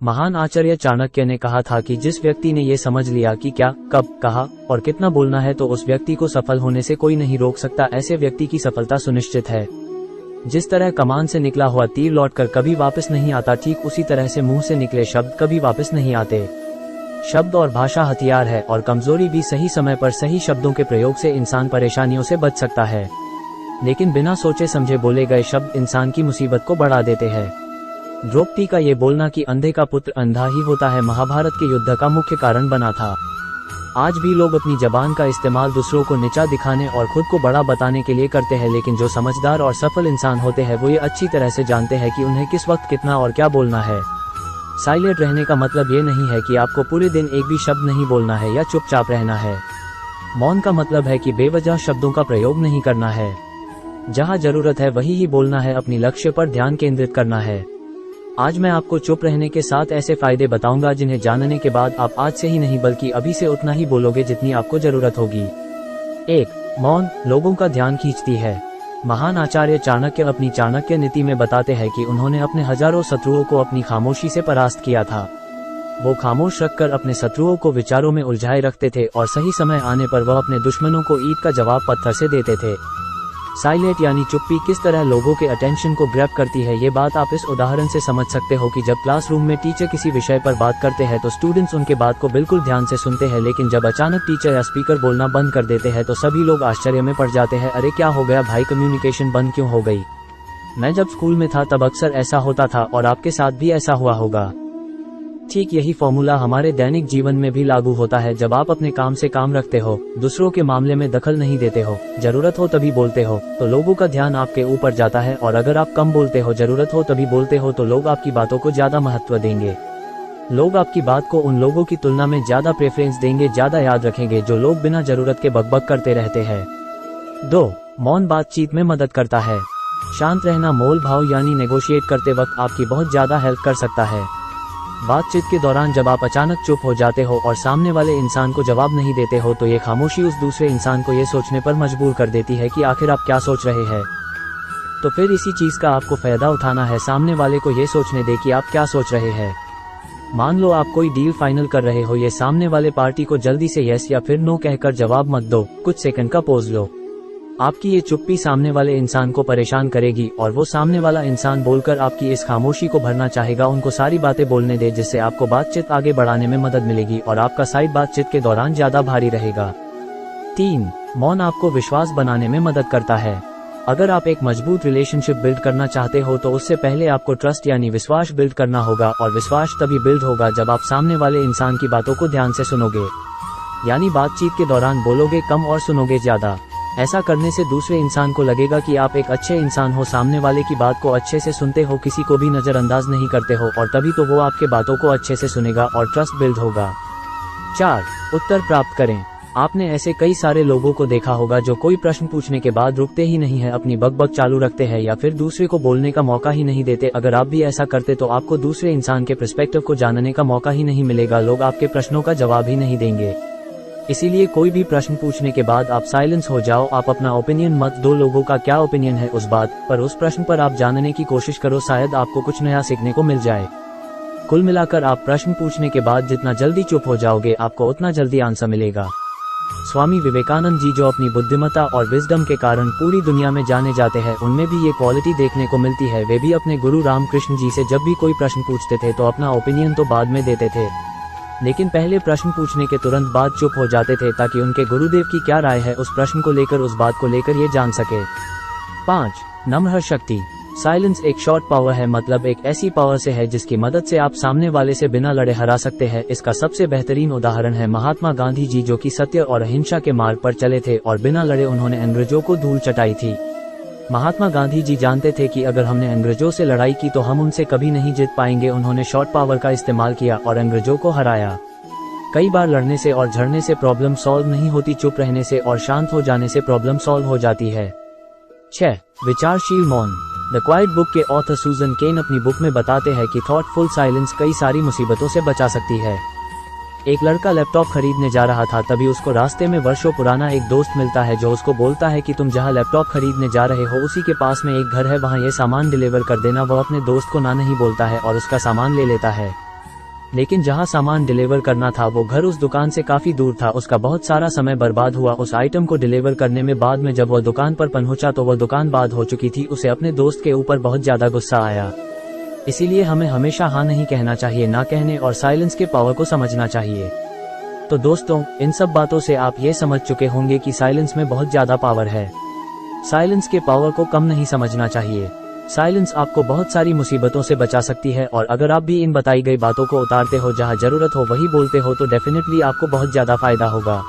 महान आचार्य चाणक्य ने कहा था कि जिस व्यक्ति ने ये समझ लिया कि क्या, कब, कहाँ और कितना बोलना है तो उस व्यक्ति को सफल होने से कोई नहीं रोक सकता। ऐसे व्यक्ति की सफलता सुनिश्चित है। जिस तरह कमान से निकला हुआ तीर लौटकर कभी वापस नहीं आता, ठीक उसी तरह से मुंह से निकले शब्द कभी वापस नहीं आते। शब्द और भाषा हथियार है और कमजोरी भी। सही समय पर सही शब्दों के प्रयोग से इंसान परेशानियों से बच सकता है, लेकिन बिना सोचे समझे बोले गए शब्द इंसान की मुसीबत को बढ़ा देते हैं। द्रौपदी का ये बोलना कि अंधे का पुत्र अंधा ही होता है, महाभारत के युद्ध का मुख्य कारण बना था। आज भी लोग अपनी जबान का इस्तेमाल दूसरों को नीचा दिखाने और खुद को बड़ा बताने के लिए करते हैं, लेकिन जो समझदार और सफल इंसान होते हैं वो ये अच्छी तरह से जानते हैं कि उन्हें किस वक्त कितना और क्या बोलना है। साइलेंट रहने का मतलब ये नहीं है कि आपको पूरे दिन एक भी शब्द नहीं बोलना है या चुपचाप रहना है। मौन का मतलब है कि बेवजह शब्दों का प्रयोग नहीं करना है। जहाँ जरूरत है वही ही बोलना है, अपनी लक्ष्य पर ध्यान केंद्रित करना है। आज मैं आपको चुप रहने के 7 ऐसे फायदे बताऊंगा जिन्हें जानने के बाद आप आज से ही नहीं बल्कि अभी से उतना ही बोलोगे जितनी आपको जरूरत होगी। 1. मौन लोगों का ध्यान खींचती है। महान आचार्य चाणक्य अपनी चाणक्य नीति में बताते हैं कि उन्होंने अपने हजारों शत्रुओं को अपनी खामोशी से परास्त किया था। वो खामोश रखकर अपने शत्रुओं को विचारों में उलझाए रखते थे और सही समय आने पर वह अपने दुश्मनों को ईंट का जवाब पत्थर से देते थे। साइलेंट यानी चुप्पी किस तरह लोगों के अटेंशन को ग्रैब करती है, ये बात आप इस उदाहरण से समझ सकते हो कि जब क्लासरूम में टीचर किसी विषय पर बात करते हैं तो स्टूडेंट्स उनके बात को बिल्कुल ध्यान से सुनते हैं, लेकिन जब अचानक टीचर या स्पीकर बोलना बंद कर देते हैं तो सभी लोग आश्चर्य में पड़ जाते हैं। अरे क्या हो गया भाई, कम्युनिकेशन बंद क्यों हो गई? मैं जब स्कूल में था तब अक्सर ऐसा होता था और आपके साथ भी ऐसा हुआ होगा। ठीक यही फॉर्मूला हमारे दैनिक जीवन में भी लागू होता है। जब आप अपने काम से काम रखते हो, दूसरों के मामले में दखल नहीं देते हो, जरूरत हो तभी बोलते हो, तो लोगों का ध्यान आपके ऊपर जाता है। और अगर आप कम बोलते हो, जरूरत हो तभी बोलते हो, तो लोग आपकी बातों को ज्यादा महत्व देंगे। लोग आपकी बात को उन लोगों की तुलना में ज्यादा प्रेफरेंस देंगे, ज्यादा याद रखेंगे जो लोग बिना जरूरत के बकबक करते रहते हैं। 2. मौन बातचीत में मदद करता है। शांत रहना मोल भाव यानी नेगोशिएट करते वक्त आपकी बहुत ज्यादा हेल्प कर सकता है। बातचीत के दौरान जब आप अचानक चुप हो जाते हो और सामने वाले इंसान को जवाब नहीं देते हो तो ये खामोशी उस दूसरे इंसान को ये सोचने पर मजबूर कर देती है कि आखिर आप क्या सोच रहे हैं। तो फिर इसी चीज का आपको फायदा उठाना है, सामने वाले को ये सोचने दे कि आप क्या सोच रहे हैं। मान लो आप कोई डील फाइनल कर रहे हो, ये सामने वाले पार्टी को जल्दी से यस या फिर नो कहकर जवाब मत दो, कुछ सेकंड का पॉज लो। आपकी ये चुप्पी सामने वाले इंसान को परेशान करेगी और वो सामने वाला इंसान बोलकर आपकी इस खामोशी को भरना चाहेगा। उनको सारी बातें बोलने दे, जिससे आपको बातचीत आगे बढ़ाने में मदद मिलेगी और आपका साइड बातचीत के दौरान ज्यादा भारी रहेगा। 3. मौन आपको विश्वास बनाने में मदद करता है। अगर आप एक मजबूत रिलेशनशिप बिल्ड करना चाहते हो तो उससे पहले आपको ट्रस्ट यानी विश्वास बिल्ड करना होगा, और विश्वास तभी बिल्ड होगा जब आप सामने वाले इंसान की बातों को ध्यान से सुनोगे। यानी बातचीत के दौरान बोलोगे कम और सुनोगे ज्यादा। ऐसा करने से दूसरे इंसान को लगेगा कि आप एक अच्छे इंसान हो, सामने वाले की बात को अच्छे से सुनते हो, किसी को भी नजरअंदाज नहीं करते हो, और तभी तो वो आपके बातों को अच्छे से सुनेगा और ट्रस्ट बिल्ड होगा। 4. उत्तर प्राप्त करें। आपने ऐसे कई सारे लोगों को देखा होगा जो कोई प्रश्न पूछने के बाद रुकते ही नहीं है, अपनी बकबक चालू रखते हैं या फिर दूसरे को बोलने का मौका ही नहीं देते। अगर आप भी ऐसा करते तो आपको दूसरे इंसान के पर्सपेक्टिव को जानने का मौका ही नहीं मिलेगा, लोग आपके प्रश्नों का जवाब ही नहीं देंगे। इसीलिए कोई भी प्रश्न पूछने के बाद आप साइलेंस हो जाओ, आप अपना ओपिनियन मत दो। लोगों का क्या ओपिनियन है उस बात पर, उस प्रश्न पर आप जानने की कोशिश करो, शायद आपको कुछ नया सीखने को मिल जाए। कुल मिलाकर आप प्रश्न पूछने के बाद जितना जल्दी चुप हो जाओगे आपको उतना जल्दी आंसर मिलेगा। स्वामी विवेकानंद जी जो अपनी बुद्धिमत्ता और विजडम के कारण पूरी दुनिया में जाने जाते हैं, उनमें भी ये क्वालिटी देखने को मिलती है। वे भी अपने गुरु रामकृष्ण जी से जब भी कोई प्रश्न पूछते थे तो अपना ओपिनियन तो बाद में देते थे, लेकिन पहले प्रश्न पूछने के तुरंत बाद चुप हो जाते थे ताकि उनके गुरुदेव की क्या राय है उस प्रश्न को लेकर, उस बात को लेकर ये जान सके। 5. नम्र शक्ति। साइलेंस एक शॉर्ट पावर है, मतलब एक ऐसी पावर से है जिसकी मदद से आप सामने वाले से बिना लड़े हरा सकते हैं। इसका सबसे बेहतरीन उदाहरण है महात्मा गांधी जी, जो कि सत्य और अहिंसा के मार्ग पर चले थे और बिना लड़े उन्होंने अंग्रेजों को धूल चटाई थी। महात्मा गांधी जी जानते थे कि अगर हमने अंग्रेजों से लड़ाई की तो हम उनसे कभी नहीं जीत पाएंगे। उन्होंने शॉर्ट पावर का इस्तेमाल किया और अंग्रेजों को हराया। कई बार लड़ने से और झड़ने से प्रॉब्लम सॉल्व नहीं होती, चुप रहने से और शांत हो जाने से प्रॉब्लम सॉल्व हो जाती है। 6. विचारशील मौन। द क्वाइट बुक के ऑथर सूजन केन अपनी बुक में बताते हैं कि थॉटफुल साइलेंस कई सारी मुसीबतों से बचा सकती है। एक लड़का लैपटॉप खरीदने जा रहा था, तभी उसको रास्ते में वर्षों पुराना एक दोस्त मिलता है जो उसको बोलता है कि तुम जहां लैपटॉप खरीदने जा रहे हो उसी के पास में एक घर है, वहां ये सामान डिलीवर कर देना। वह अपने दोस्त को ना नहीं बोलता है और उसका सामान ले लेता है। लेकिन जहां सामान डिलीवर करना था वो घर उस दुकान से काफी दूर था। उसका बहुत सारा समय बर्बाद हुआ उस आइटम को डिलीवर करने में। बाद में जब वह दुकान पर पहुंचा तो वह दुकान बंद हो चुकी थी। उसे अपने दोस्त के ऊपर बहुत ज्यादा गुस्सा आया। इसीलिए हमें हमेशा हाँ नहीं कहना चाहिए, ना कहने और साइलेंस के पावर को समझना चाहिए। तो दोस्तों, इन सब बातों से आप ये समझ चुके होंगे कि साइलेंस में बहुत ज्यादा पावर है। साइलेंस के पावर को कम नहीं समझना चाहिए। साइलेंस आपको बहुत सारी मुसीबतों से बचा सकती है, और अगर आप भी इन बताई गई बातों को उतारते हो, जहां जरूरत हो वही बोलते हो, तो डेफिनेटली आपको बहुत ज्यादा फायदा होगा।